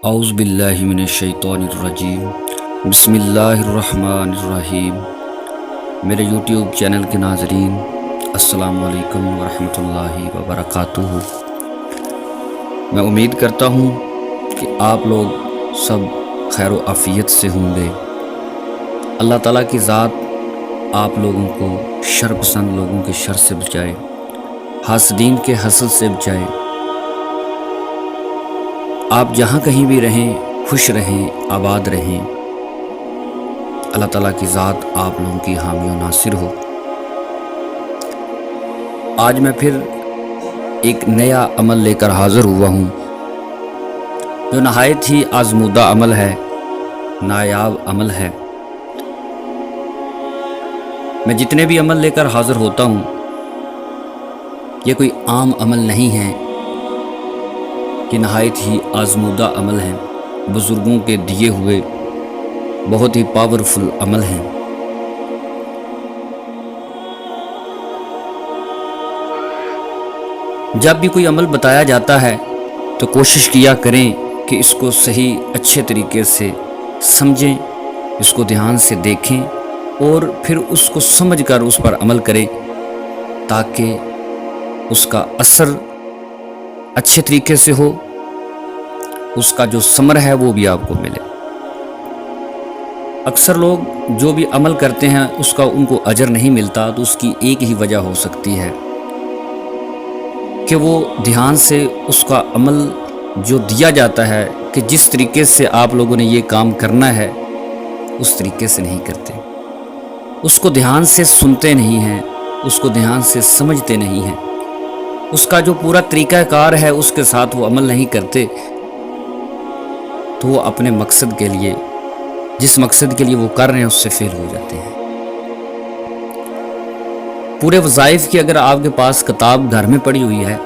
اعوذ باللہ من الشیطان الرجیم بسم اللہ الرحمن الرحیم۔ میرے یوٹیوب چینل کے ناظرین السلام علیکم ورحمۃ اللہ وبرکاتہ۔ میں امید کرتا ہوں کہ آپ لوگ سب خیر و عافیت سے ہوں گے۔ اللہ تعالیٰ کی ذات آپ لوگوں کو شر پسند لوگوں کے شر سے بچائے، حاسدین کے حسد سے بچائے۔ آپ جہاں کہیں بھی رہیں خوش رہیں، آباد رہیں۔ اللہ تعالیٰ کی ذات آپ لوگوں کی حامی و ناصر ہو۔ آج میں پھر ایک نیا عمل لے کر حاضر ہوا ہوں جو نہایت ہی آزمودہ عمل ہے، نایاب عمل ہے۔ میں جتنے بھی عمل لے کر حاضر ہوتا ہوں یہ کوئی عام عمل نہیں ہے، کہ نہایت ہی آزمودہ عمل ہیں، بزرگوں کے دیے ہوئے بہت ہی پاورفل عمل ہیں۔ جب بھی کوئی عمل بتایا جاتا ہے تو کوشش کیا کریں کہ اس کو صحیح اچھے طریقے سے سمجھیں، اس کو دھیان سے دیکھیں اور پھر اس کو سمجھ کر اس پر عمل کریں، تاکہ اس کا اثر اچھے طریقے سے ہو، اس کا جو ثمر ہے وہ بھی آپ کو ملے۔ اکثر لوگ جو بھی عمل کرتے ہیں اس کا ان کو اجر نہیں ملتا، تو اس کی ایک ہی وجہ ہو سکتی ہے کہ وہ دھیان سے اس کا عمل جو دیا جاتا ہے کہ جس طریقے سے آپ لوگوں نے یہ کام کرنا ہے اس طریقے سے نہیں کرتے، اس کو دھیان سے سنتے نہیں ہیں، اس کو دھیان سے سمجھتے نہیں ہیں، اس کا جو پورا طریقہ کار ہے اس کے ساتھ وہ عمل نہیں کرتے، تو وہ اپنے مقصد کے لیے، جس مقصد کے لیے وہ کر رہے ہیں اس سے فیل ہو جاتے ہیں۔ پورے وظائف کی اگر آپ کے پاس کتاب گھر میں پڑی ہوئی ہے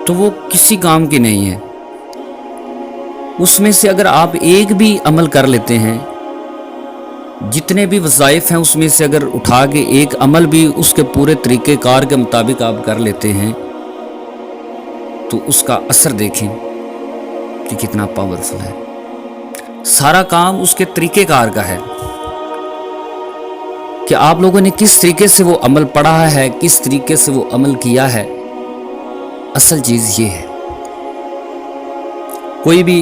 تو وہ کسی کام کی نہیں ہے۔ اس میں سے اگر آپ ایک بھی عمل کر لیتے ہیں، جتنے بھی وظائف ہیں اس میں سے اگر اٹھا کے ایک عمل بھی اس کے پورے طریقہ کار کے مطابق آپ کر لیتے ہیں تو اس کا اثر دیکھیں کہ کتنا پاورفل ہے۔ سارا کام اس کے طریقہ کار کا ہے کہ آپ لوگوں نے کس طریقے سے وہ عمل پڑھا ہے، کس طریقے سے وہ عمل کیا ہے۔ اصل چیز یہ ہے، کوئی بھی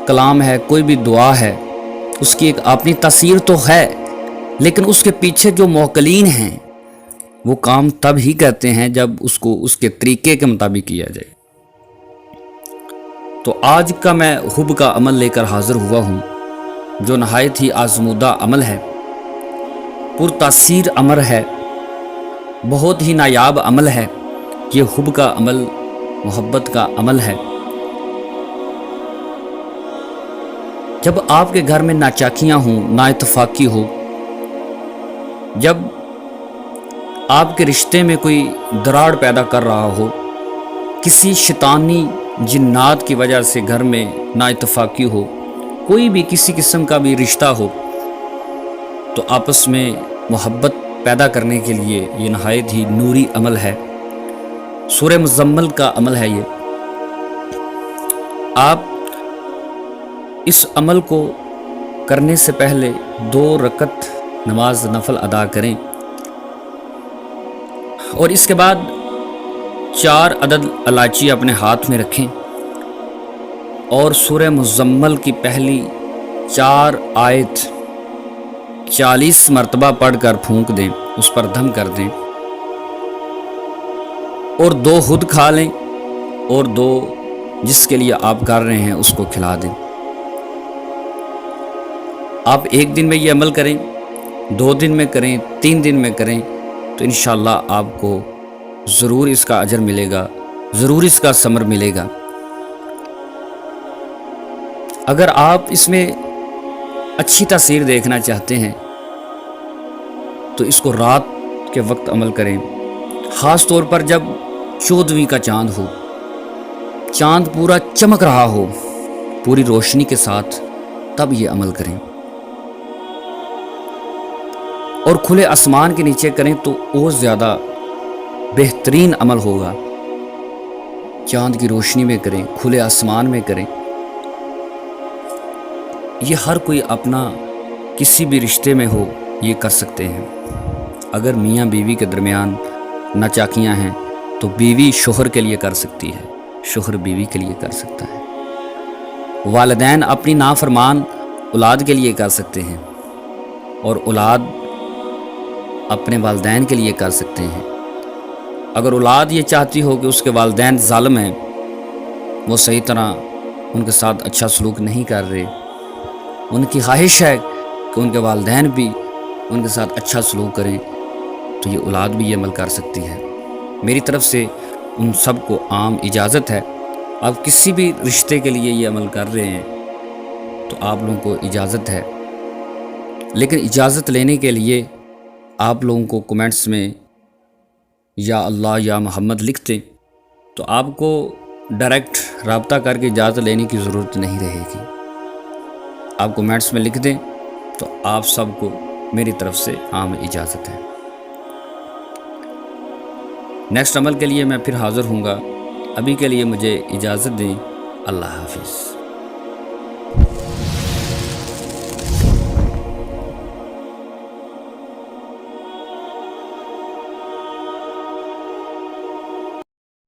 کلام ہے، کوئی بھی دعا ہے، اس کی ایک اپنی تاثیر تو ہے، لیکن اس کے پیچھے جو موکلین ہیں وہ کام تب ہی کرتے ہیں جب اس کو اس کے طریقے کے مطابق کیا جائے۔ تو آج کا میں حب کا عمل لے کر حاضر ہوا ہوں جو نہایت ہی آزمودہ عمل ہے، پر تاثیر عمل ہے، بہت ہی نایاب عمل ہے۔ یہ حب کا عمل محبت کا عمل ہے۔ جب آپ کے گھر میں ناچاکیاں ہوں، نا اتفاقی ہو، جب آپ کے رشتے میں کوئی دراڑ پیدا کر رہا ہو، کسی شیطانی جنات کی وجہ سے گھر میں نا اتفاقی ہو، کوئی بھی کسی قسم کا بھی رشتہ ہو، تو آپس میں محبت پیدا کرنے کے لیے یہ نہایت ہی نوری عمل ہے، سورہ مزمل کا عمل ہے۔ یہ آپ اس عمل کو کرنے سے پہلے 2 رکعت نماز نفل ادا کریں، اور اس کے بعد 4 عدد الائچی اپنے ہاتھ میں رکھیں اور سورہ مزمل کی پہلی 4 آیت 40 مرتبہ پڑھ کر پھونک دیں، اس پر دم کر دیں، اور 2 خود کھا لیں اور 2 جس کے لیے آپ کر رہے ہیں اس کو کھلا دیں۔ آپ 1 دن میں یہ عمل کریں، 2 دن میں کریں، 3 دن میں کریں، تو انشاءاللہ آپ کو ضرور اس کا اجر ملے گا، ضرور اس کا ثمر ملے گا۔ اگر آپ اس میں اچھی تاثیر دیکھنا چاہتے ہیں تو اس کو رات کے وقت عمل کریں، خاص طور پر جب 14ویں کا چاند ہو، چاند پورا چمک رہا ہو پوری روشنی کے ساتھ، تب یہ عمل کریں، اور کھلے آسمان کے نیچے کریں تو اور زیادہ بہترین عمل ہوگا۔ چاند کی روشنی میں کریں، کھلے آسمان میں کریں۔ یہ ہر کوئی اپنا کسی بھی رشتے میں ہو یہ کر سکتے ہیں۔ اگر میاں بیوی کے درمیان ناچاکیاں ہیں تو بیوی شوہر کے لیے کر سکتی ہے، شوہر بیوی کے لیے کر سکتا ہے۔ والدین اپنی نافرمان اولاد کے لیے کر سکتے ہیں، اور اولاد اپنے والدین کے لیے کر سکتے ہیں۔ اگر اولاد یہ چاہتی ہو کہ اس کے والدین ظالم ہیں، وہ صحیح طرح ان کے ساتھ اچھا سلوک نہیں کر رہے، ان کی خواہش ہے کہ ان کے والدین بھی ان کے ساتھ اچھا سلوک کریں، تو یہ اولاد بھی یہ عمل کر سکتی ہے۔ میری طرف سے ان سب کو عام اجازت ہے۔ آپ کسی بھی رشتے کے لیے یہ عمل کر رہے ہیں تو آپ لوگوں کو اجازت ہے، لیکن اجازت لینے کے لیے آپ لوگوں کو کمنٹس میں یا اللہ یا محمد لکھ دیں، تو آپ کو ڈائریکٹ رابطہ کر کے اجازت لینے کی ضرورت نہیں رہے گی۔ آپ کمنٹس میں لکھ دیں تو آپ سب کو میری طرف سے عام اجازت ہے۔ نیکسٹ عمل کے لیے میں پھر حاضر ہوں گا۔ ابھی کے لیے مجھے اجازت دیں۔ اللہ حافظ۔